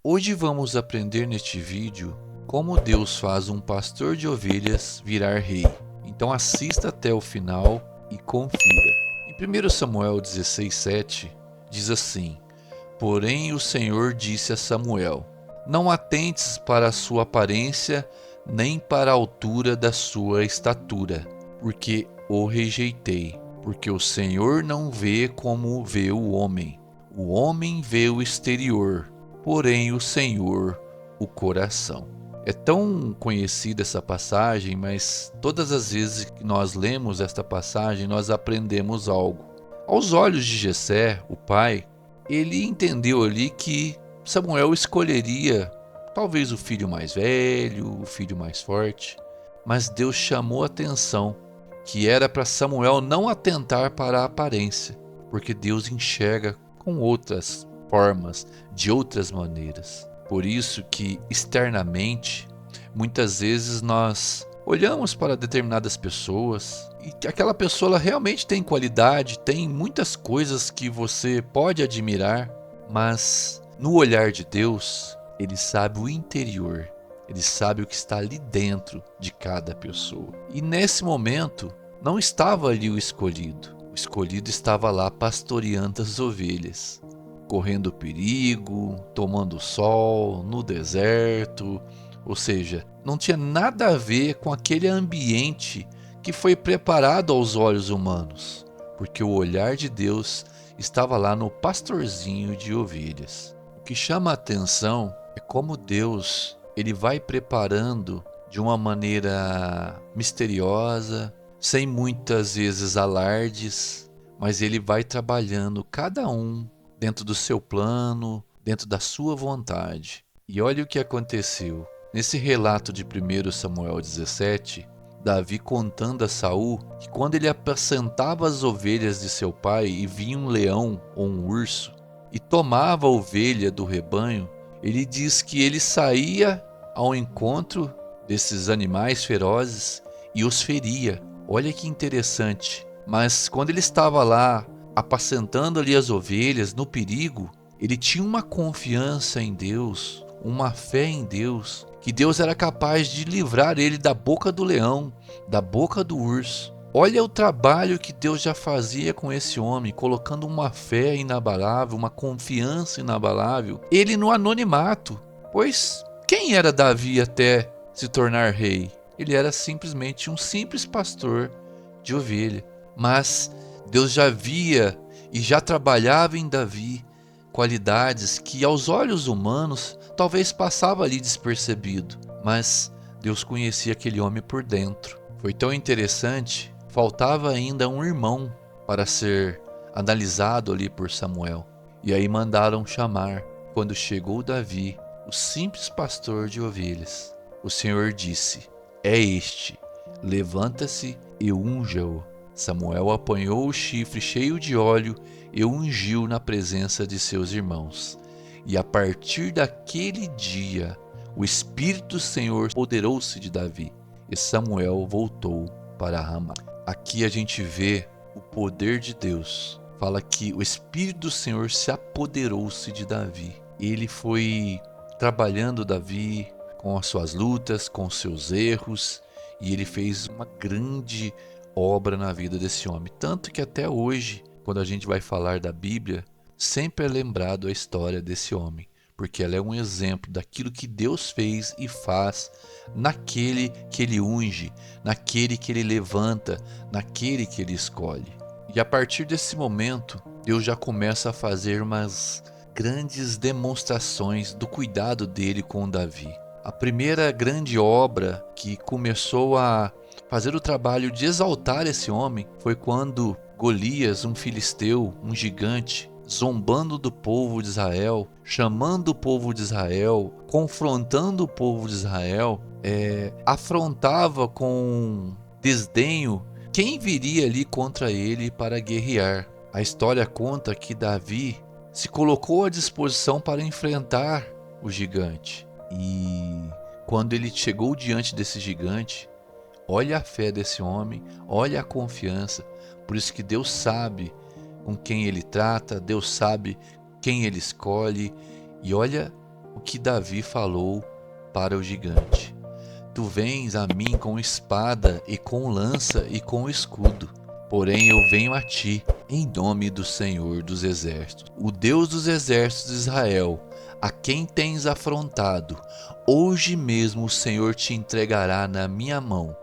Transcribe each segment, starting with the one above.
Hoje vamos aprender neste vídeo como Deus faz um pastor de ovelhas virar rei. Então assista até o final e confira. Em 1 Samuel 16:7 diz assim: Porém o Senhor disse a Samuel: Não atentes para a sua aparência, nem para a altura da sua estatura, porque o rejeitei. Porque o Senhor não vê como vê o homem vê o exterior, porém o Senhor o coração. É tão conhecida essa passagem, mas todas as vezes que nós lemos esta passagem, nós aprendemos algo. Aos olhos de Jessé, o pai, ele entendeu ali que Samuel escolheria talvez o filho mais velho, o filho mais forte, mas Deus chamou a atenção que era para Samuel não atentar para a aparência, porque Deus enxerga com outras formas, de outras maneiras. Por isso que externamente, muitas vezes nós olhamos para determinadas pessoas e que aquela pessoa ela realmente tem qualidade, tem muitas coisas que você pode admirar, mas no olhar de Deus, Ele sabe o interior, Ele sabe o que está ali dentro de cada pessoa. E nesse momento, não estava ali o escolhido. O escolhido estava lá pastoreando as ovelhas, correndo perigo, tomando sol, no deserto. Ou seja, não tinha nada a ver com aquele ambiente que foi preparado aos olhos humanos, porque o olhar de Deus estava lá no pastorzinho de ovelhas. O que chama a atenção é como Deus ele vai preparando de uma maneira misteriosa, sem muitas vezes alardes, mas ele vai trabalhando cada um dentro do seu plano, dentro da sua vontade. E olha o que aconteceu. Nesse relato de 1 Samuel 17, Davi contando a Saul que quando ele apacentava as ovelhas de seu pai e vinha um leão ou um urso e tomava a ovelha do rebanho, ele diz que ele saía ao encontro desses animais ferozes e os feria. Olha que interessante. Mas quando ele estava lá apacentando ali as ovelhas no perigo, ele tinha uma confiança em Deus, uma fé em Deus, que Deus era capaz de livrar ele da boca do leão, da boca do urso. Olha o trabalho que Deus já fazia com esse homem, colocando uma fé inabalável, uma confiança inabalável, ele no anonimato. Pois quem era Davi até se tornar rei? Ele era simplesmente um simples pastor de ovelha. Mas Deus já via e já trabalhava em Davi qualidades que aos olhos humanos talvez passava ali despercebido, mas Deus conhecia aquele homem por dentro. Foi tão interessante, faltava ainda um irmão para ser analisado ali por Samuel. E aí mandaram chamar. Quando chegou Davi, o simples pastor de ovelhas, o Senhor disse: É este, levanta-se e unja-o. Samuel apanhou o chifre cheio de óleo e o ungiu na presença de seus irmãos. E a partir daquele dia, o Espírito do Senhor apoderou-se de Davi, e Samuel voltou para Ramá. Aqui a gente vê o poder de Deus. Fala que o Espírito do Senhor se apoderou-se de Davi. Ele foi trabalhando Davi com as suas lutas, com os seus erros, e ele fez uma grande obra na vida desse homem. Tanto que até hoje, quando a gente vai falar da Bíblia, sempre é lembrado a história desse homem, porque ela é um exemplo daquilo que Deus fez e faz naquele que ele unge, naquele que ele levanta, naquele que ele escolhe. E a partir desse momento, Deus já começa a fazer umas grandes demonstrações do cuidado dele com Davi. A primeira grande obra que começou a fazer o trabalho de exaltar esse homem foi quando Golias, um filisteu, um gigante, zombando do povo de Israel, chamando o povo de Israel, confrontando o povo de Israel, afrontava com desdenho quem viria ali contra ele para guerrear. A história conta que Davi se colocou à disposição para enfrentar o gigante. E quando ele chegou diante desse gigante, olha a fé desse homem, olha a confiança. Por isso que Deus sabe com quem ele trata, Deus sabe quem ele escolhe. E olha o que Davi falou para o gigante. Tu vens a mim com espada e com lança e com escudo. Porém eu venho a ti em nome do Senhor dos Exércitos, o Deus dos exércitos de Israel, a quem tens afrontado. Hoje mesmo o Senhor te entregará na minha mão,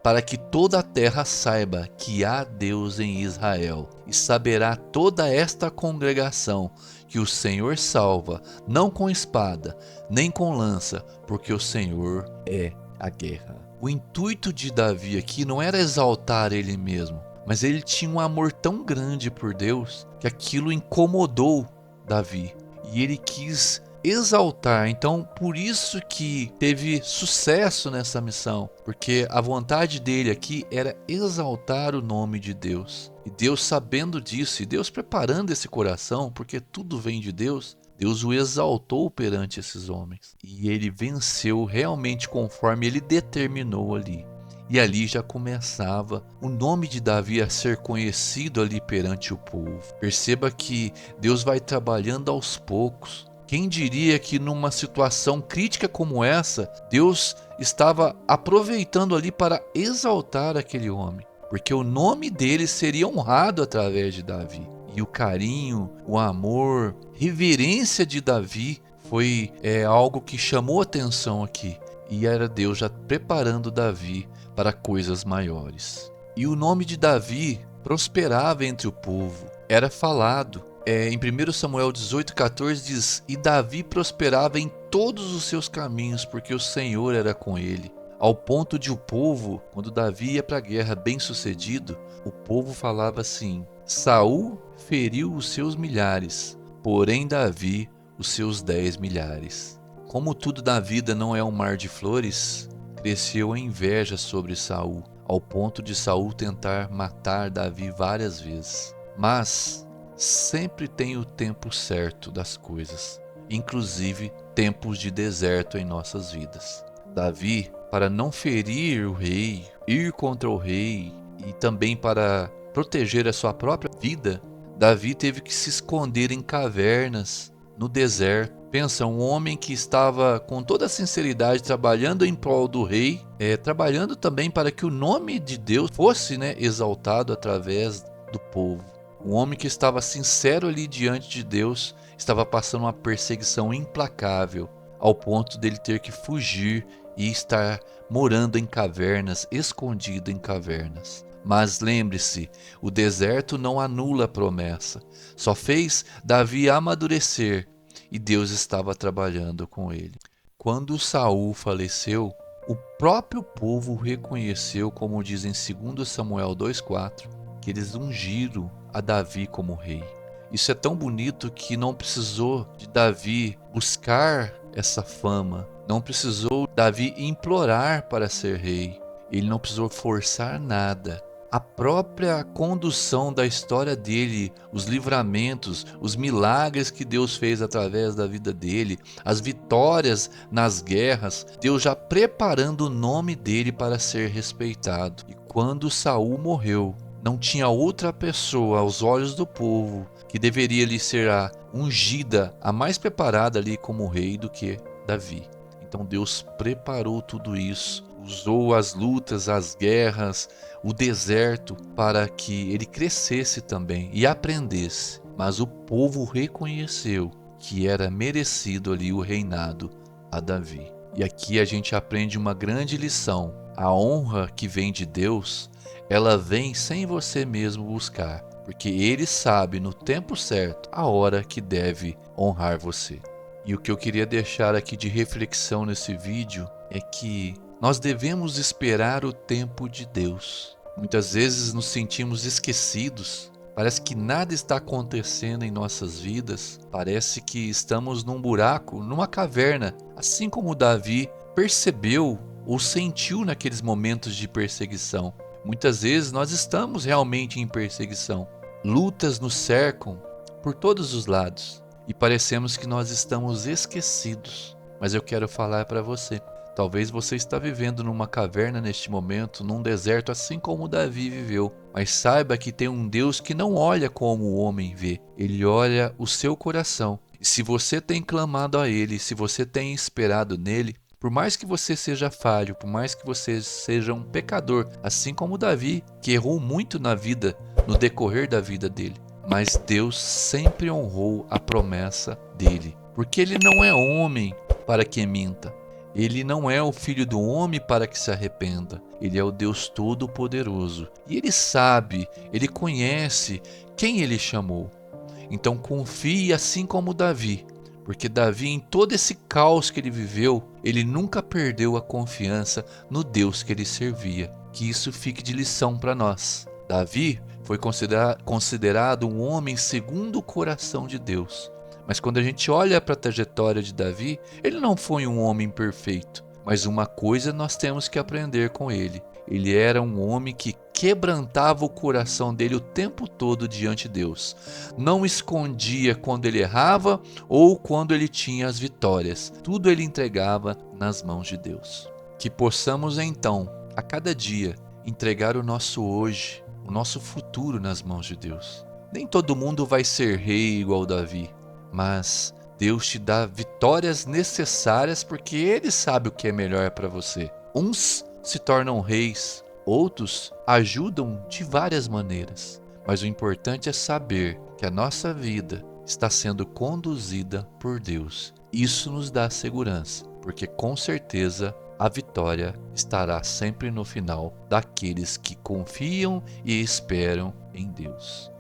para que toda a terra saiba que há Deus em Israel, e saberá toda esta congregação que o Senhor salva, não com espada, nem com lança, porque o Senhor é a guerra. O intuito de Davi aqui não era exaltar ele mesmo, mas ele tinha um amor tão grande por Deus que aquilo incomodou Davi e ele quis exaltar. Então, por isso que teve sucesso nessa missão, porque a vontade dele aqui era exaltar o nome de Deus. E Deus, sabendo disso, e Deus preparando esse coração, porque tudo vem de Deus, Deus o exaltou perante esses homens. E ele venceu realmente conforme ele determinou ali. E ali já começava o nome de Davi a ser conhecido ali perante o povo. Perceba que Deus vai trabalhando aos poucos. Quem diria que numa situação crítica como essa, Deus estava aproveitando ali para exaltar aquele homem, porque o nome dele seria honrado através de Davi. E o carinho, o amor, reverência de Davi foi algo que chamou atenção aqui. E era Deus já preparando Davi para coisas maiores. E o nome de Davi prosperava entre o povo, era falado. Em 1 Samuel 18,14 diz: E Davi prosperava em todos os seus caminhos, porque o Senhor era com ele. Ao ponto de o povo, quando Davi ia para a guerra bem sucedido, o povo falava assim: Saul feriu os seus milhares, porém Davi os seus 10 milhares. Como tudo na vida não é um mar de flores, cresceu a inveja sobre Saul, ao ponto de Saul tentar matar Davi várias vezes. Mas sempre tem o tempo certo das coisas, inclusive tempos de deserto em nossas vidas. Davi, para não ferir o rei, ir contra o rei e também para proteger a sua própria vida, Davi teve que se esconder em cavernas no deserto. Pensa, um homem que estava com toda a sinceridade trabalhando em prol do rei, trabalhando também para que o nome de Deus fosse exaltado através do povo. Um homem que estava sincero ali diante de Deus, estava passando uma perseguição implacável, ao ponto dele ter que fugir e estar morando em cavernas, escondido em cavernas. Mas lembre-se, o deserto não anula a promessa, só fez Davi amadurecer e Deus estava trabalhando com ele. Quando Saul faleceu, o próprio povo reconheceu, como diz em 2 Samuel 2,4, que eles ungiram a Davi como rei. Isso é tão bonito que não precisou de Davi buscar essa fama, não precisou Davi implorar para ser rei, ele não precisou forçar nada. A própria condução da história dele, os livramentos, os milagres que Deus fez através da vida dele, as vitórias nas guerras, Deus já preparando o nome dele para ser respeitado. E quando Saul morreu, não tinha outra pessoa aos olhos do povo que deveria lhe ser a ungida, a mais preparada ali como rei do que Davi. Então Deus preparou tudo isso, usou as lutas, as guerras, o deserto para que ele crescesse também e aprendesse. Mas o povo reconheceu que era merecido ali o reinado a Davi. E aqui a gente aprende uma grande lição. A honra que vem de Deus, ela vem sem você mesmo buscar, porque Ele sabe no tempo certo a hora que deve honrar você. E o que eu queria deixar aqui de reflexão nesse vídeo é que nós devemos esperar o tempo de Deus. Muitas vezes nos sentimos esquecidos, parece que nada está acontecendo em nossas vidas, parece que estamos num buraco, numa caverna, assim como Davi percebeu ou sentiu naqueles momentos de perseguição. Muitas vezes nós estamos realmente em perseguição, lutas nos cercam por todos os lados e parecemos que nós estamos esquecidos. Mas eu quero falar para você, talvez você está vivendo numa caverna neste momento, num deserto assim como Davi viveu. Mas saiba que tem um Deus que não olha como o homem vê. Ele olha o seu coração. E se você tem clamado a Ele, se você tem esperado nele, por mais que você seja falho, por mais que você seja um pecador, assim como Davi, que errou muito na vida, no decorrer da vida dele, mas Deus sempre honrou a promessa dele, porque ele não é homem para que minta. Ele não é o filho do homem para que se arrependa. Ele é o Deus Todo-Poderoso. E ele sabe, ele conhece quem ele chamou. Então confie assim como Davi, porque Davi, em todo esse caos que ele viveu, ele nunca perdeu a confiança no Deus que ele servia. Que isso fique de lição para nós. Davi foi considerado um homem segundo o coração de Deus. Mas quando a gente olha para a trajetória de Davi, ele não foi um homem perfeito. Mas uma coisa nós temos que aprender com ele. Ele era um homem que quebrantava o coração dele o tempo todo diante de Deus. Não escondia quando ele errava ou quando ele tinha as vitórias. Tudo ele entregava nas mãos de Deus. Que possamos então, a cada dia, entregar o nosso hoje, o nosso futuro nas mãos de Deus. Nem todo mundo vai ser rei igual Davi, mas Deus te dá vitórias necessárias porque Ele sabe o que é melhor para você. Uns se tornam reis, outros ajudam de várias maneiras. Mas o importante é saber que a nossa vida está sendo conduzida por Deus. Isso nos dá segurança, porque com certeza a vitória estará sempre no final daqueles que confiam e esperam em Deus.